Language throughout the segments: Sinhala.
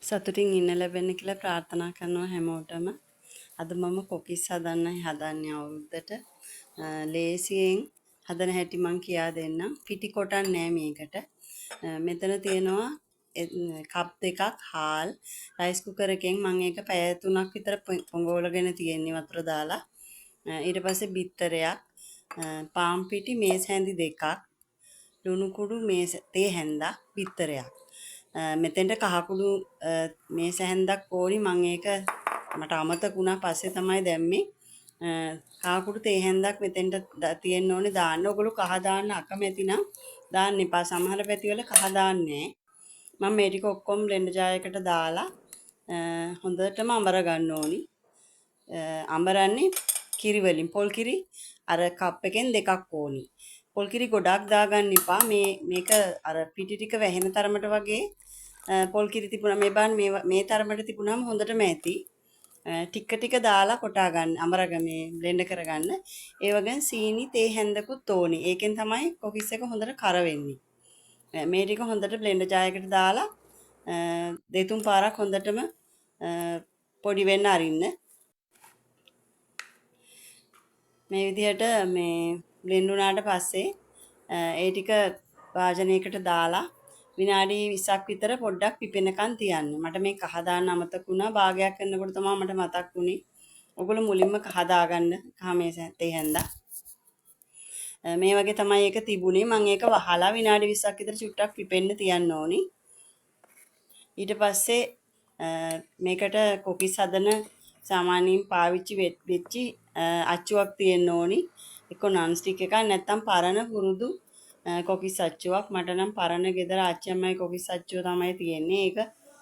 සතුටින් ඉන්න ලැබෙන්න කියලා ප්‍රාර්ථනා කරනවා හැමෝටම. අද මම කොකිස් හදන්නයි හදන්නේ අවුරුද්දට. ලේසියෙන් හදන හැටි මං කියා දෙන්නම්. පිටි කොටන් නෑ මේකට. මෙතන තියෙනවා කප් දෙකක් හාල් රයිස් කුකර් එකෙන් මම ඒක පැය 3ක් විතර පොඟවලගෙන තියෙන්නේ වතුර දාලා. ඊට පස්සේ බිත්තරයක්, පාන් පිටි මේස් හැඳි දෙකක්, ලුණු කුඩු මේස් තේ හැන්දා බිත්තරයක්. මෙතෙන්ට කහකුඩු මේස හැන්දක් ඕනි. මම ඒක මට අමතක වුණා පස්සේ තමයි දැම්මේ. කහකුඩු තේ හැන්දක් මෙතෙන්ට තියෙන්න ඕනේ දාන්න. ඔයගොල්ලෝ කහ දාන්න අකමැති නම් දාන්න එපා. සමහර පැතිවල කහ දාන්නේ නැහැ. මම මේ ටික ඔක්කොම බ්ලෙන්ඩර් ජාරයකට දාලා හොඳටම අඹර ගන්න ඕනි. අඹරන්නේ කිරි වලින්. පොල් කිරි අර කප් එකෙන් දෙකක් ඕනි. පොල් කිරි ගොඩක් දාගන්න එපා. මේක අර පිටි ටික වැහෙන තරමට වගේ පොල් කිරි තිබුණා මේ බාන් මේ තරමට තිබුණාම හොඳටම ඇති. ටික ටික දාලා කොටා ගන්න. අඹරග මේ බ්ලෙන්ඩ් කරගන්න. ඒ වගේම සීනි තේ හැන්දකුත් ඕනි. ඒකෙන් තමයි කොකිස් එක හොඳට කර වෙන්නේ. මේ ටික හොඳට බ්ලෙන්ඩර් ජායකට දාලා දෙතුන් පාරක් හොඳටම පොඩි වෙන්න අරින්න. මේ විදිහට මේ බ්ලෙන්ඩ් වුණාට පස්සේ ඒ ටික වාජනයකට දාලා විනාඩි 20ක් විතර පොඩ්ඩක් පිපෙනකන් තියන්න. මට මේ කහ දාන්න අමතක වුණා. භාගයක් කරනකොට තමයි මට මතක් වුණේ. ඔයගොල්ලෝ මුලින්ම කහ දාගන්න. කහ මේස තේ හැන්දා. මේ වගේ තමයි ඒක තිබුණේ. මම ඒක වහලා විනාඩි 20ක් විතර චුට්ටක් පිපෙන්න තියන්න ඕනි. ඊට පස්සේ මේකට කොකිස් හදන සාමාන්‍යයෙන් පාවිච්චි වෙච්චි අච්චුවක් තියෙන්න ඕනි. එක්ක නන් ස්ටික් එකක් නැත්නම් පරණ පුරුදු කොකිස් අච්චුවක්. මට නම් පරණ ගෙදර ආච්චියම්මයි කොකිස් අච්චුව තමයි තියෙන්නේ. ඒක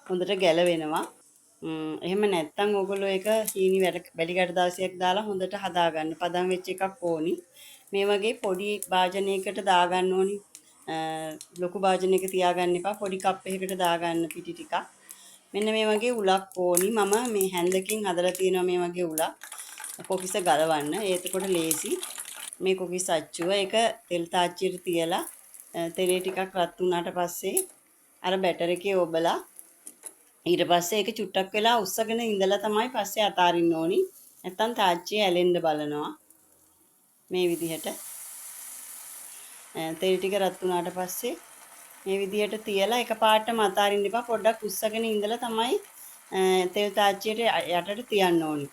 හොඳට ගැලවෙනවා. එහෙම නැත්නම් ඕගොල්ලෝ ඒක හීනි වැලි කඩදාසියක් දාලා හොඳට හදාගන්න. පදම් වෙච්ච එකක් ඕනි. මේ වගේ පොඩි භාජනයකට දාගන්න ඕනි. ලොකු භාජනයක තියාගන්න එපා. පොඩි කප් එකකට දාගන්න පිටි ටිකක්. මෙන්න මේ වගේ උලක් ඕනි. මම මේ හැන්දකින් හදලා තියෙනවා මේ වගේ උලක්. කොකිස ගලවන්න. එතකොට ලේසි. මේ කොකිස් අච්චුව ඒක තෙල් තාච්චියට තියලා තෙලේ ටිකක් රත් වුණාට පස්සේ අර බැටර් එකේ ඔබලා ඊට පස්සේ ඒක චුට්ටක් වෙලා උස්සගෙන ඉඳලා තමයි පස්සේ අතාරින්න ඕනි. නැත්තම් තාච්චිය ඇලෙන්න බලනවා. මේ විදිහට තෙල් ටික රත් වුණාට පස්සේ මේ විදිහට තියලා එකපාරටම අතාරින්න එපා. පොඩ්ඩක් උස්සගෙන ඉඳලා තමයි තෙල් තාච්චියට යටට තියන්න ඕනි.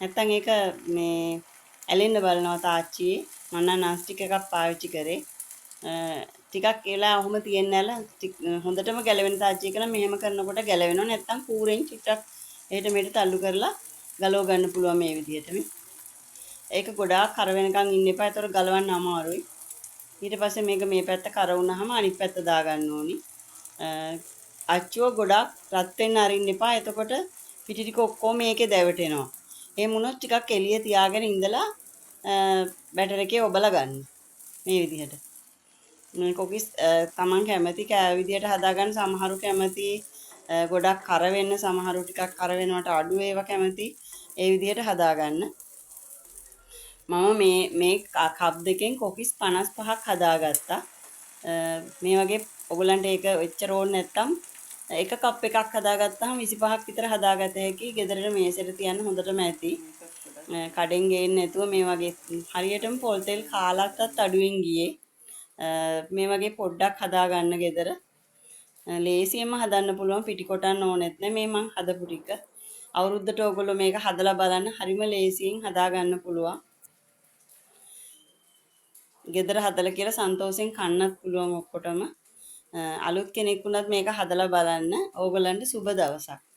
නැත්තම් ඒක මේ ඇලෙන්න බලනවා තාච්චියේ. මම නම් නාස්ටික් එකක් පාවිච්චි කරේ. ටිකක් එලා ඔහොම තියෙන්න ඇල හොඳටම ගැලවෙන තාච්චියක නම් මෙහෙම කරනකොට ගැලවෙනවා. නැත්තම් කූරෙන් චුට්ටක් එහෙට මෙහෙට තල්ලු කරලා ගලව ගන්න පුළුවන් මේ විදිහට. ඒක ගොඩාක් කර වෙනකන් ඉන්න එපා. ඒතර ගලවන්න අමාරුයි. ඊට පස්සේ මේක මේ පැත්ත කර වුණාම අනිත් පැත්ත දාගන්න ඕනි. අච්චුව ගොඩක් රත් වෙන්න අරින්න එපා. එතකොට පිටි ටික ඔක්කොම මේකේ දැවටෙනවා. එහෙම වුණොත් ටිකක් එළිය තියාගෙන ඉඳලා බැටර් එකේ ඔබලා ගන්න. මේ විදිහට. මේ කොකිස් තමන් කැමති කෑ විදිහට හදාගන්න. සමහරු කැමති ගොඩක් කර වෙන්න, සමහරු ටිකක් කර වෙනවට අඩු ඒවා කැමති. ඒ විදිහට හදාගන්න. මම මේ කප් දෙකෙන් කොකිස් 55ක් හදාගත්තා. මේ වගේ ඔයගලන්ට ඒක එච්චර ඕනේ නැත්තම් එක කප් එකක් හදාගත්තාම 25ක් විතර හදාගත හැකි. ගෙදරට මේසෙට තියන්න හොඳටම ඇති. කඩෙන් ගේන්න නැතුව මේ වගේ හරියටම පොල් තෙල් කාලක්වත් අඩුවෙන් ගියේ. මේ වගේ පොඩ්ඩක් හදාගන්න ගෙදර. ලේසියෙන්ම හදන්න පුළුවන්. පිටි කොටන්න ඕනෙත් නෑ. මේ මං හදපු ටික. අවුරුද්දට ඔයගොල්ලෝ මේක හදලා බලන්න. හරිම ලේසියෙන් හදාගන්න පුළුවන්. ගෙදර හදලා කියලා සන්තෝෂෙන් කන්නත් පුළුවන් ඔක්කොටම. අලුත් කෙනෙක් වුණත් මේක හදලා බලන්න. ඕගලන්ට සුබ දවසක්.